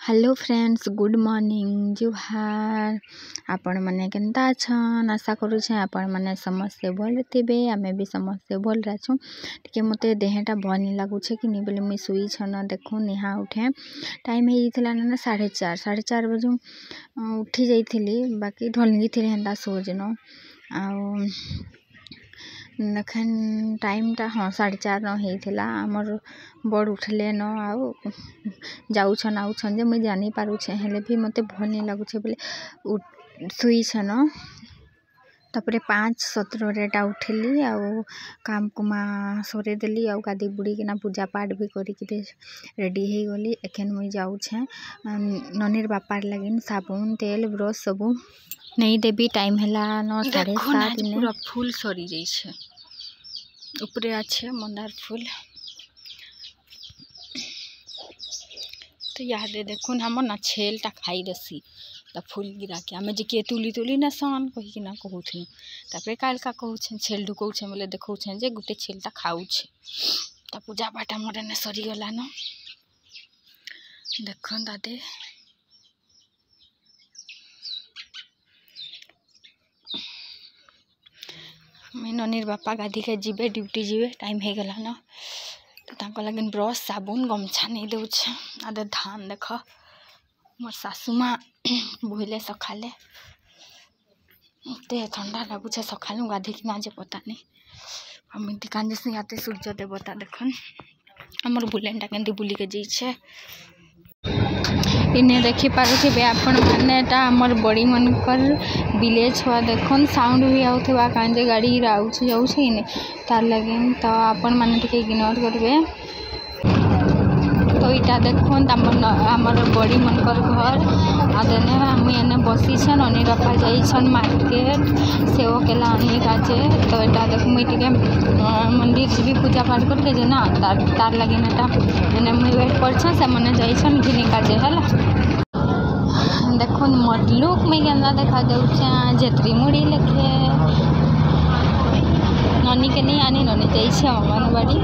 Hello friends, good morning जुहार। आपण मैंने केनता अछन? आशा करुछे आपण मैंने समस्ते भल थे। आमे भी समस्ते भल राछू। टिके मते देहटा भल नहीं लगुचे कि नहीं बोले मुई सुई छन। देखो निहा उठे टाइम होइथिला ना 4:30 बजे उठी जाइथिली। बाकी ढलगी थी हेन्ता सोजन आ देखें टाइमटा हाँ 4:30 न होइथिला। आमर बड़ उठले न आउ जाउछन आउछन जे मुई जानी पारुछे, हेले भी मते भल नहीं लगुछे बोले सुई छन। तापरे 5:17 उठिली आउ काम कुमा सोरे देली आउ गादी बुड़ी किना पूजा पाठ भी करी रेडी हो गली। एखन मुई जाउछे ननीर बापार लगिन साबुन तेल ब्रश सबू नहीं देवी। टाइम हैला 7:30 पूरा फूल सरी जाइछे। ऊपरे अच्छे मंदार फूल तो यादे देखुन हम ना छेलटा खाई देसी फूल गिरा के आमे जे के तुली ना सन कही ना कहूथन। तापरे काल का कहूछन छेल ढुकौछे बोले देखौछे जे गुटे छेलटा खाउछे। ता पूजा पाठ हमर ने सरी गला न। देखन दादे मैं ननीर बापा गाधी के जीवे ड्यूटी जीवे टाइम हो गला न। तो लगिन ब्रश साबुन गमछा नहीं दौछे। आदे धान देख मोर सासू माँ बोहिले सखाले ते ठंडा लगुचे सखालू गाधी कि ना जे पता नहीं हमें कांजे से आते सूर्य देवता देखन हमर बुलेनटा केंती बुली के जाइछे। इन्हें देखी पारे आपण मैंने आमर बड़ी मनकर विलेज हुआ देखन साउंड भी आउथवा कांजे गाड़ी आउछ जाउछ इने तार लगिन तो आपण माने टिके इग्नोर करबे। तो इटा देखन आमर बड़ी मनकर घर आदेने हम एने बसी छन। ननीर बापा जाइछन मार्केट सेव केला आनी काजे। तो एटा देख मुई टिके मंदिर जी पूजा पाठ करके जे ना तार लगिन एटा एने मुई वेट करछन से मने जाइछन घिनी काजे हला। देखुन मोर लुक में केन्दा देखा जाउछे जेतरी मुड़ी लेखे ननी के नहीं आनी ननी जाइछे अंगनबाड़ी।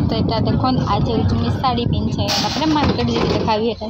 तो एटा देखुन आज तुम साड़ी पिनछे तापरे मार्केट जी देखाबी एटा।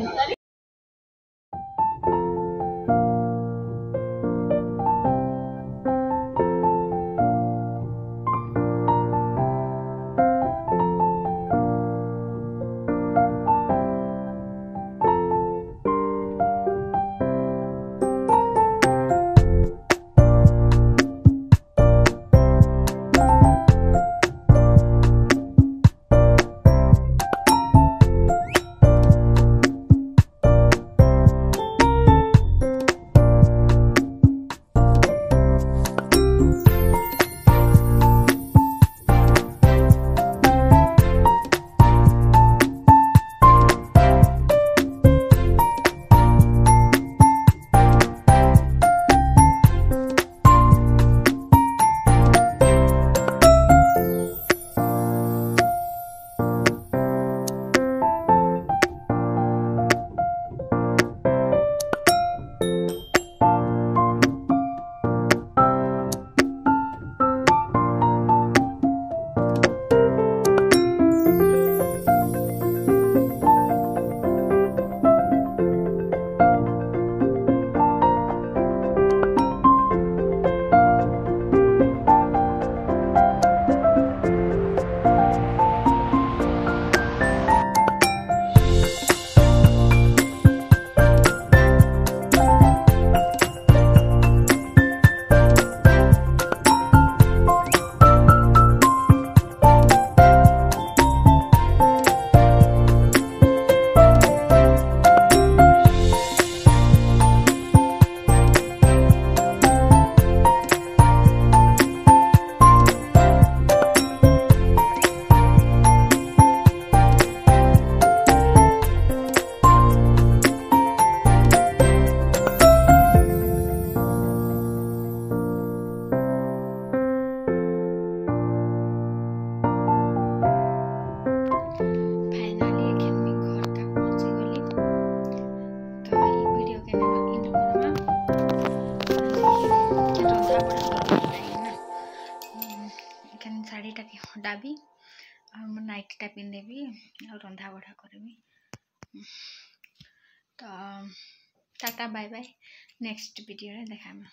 हटाबी और नाइटटा पिंधेबी और रंधा बढ़ा करबी। तो tata bye bye next video रे देखाम।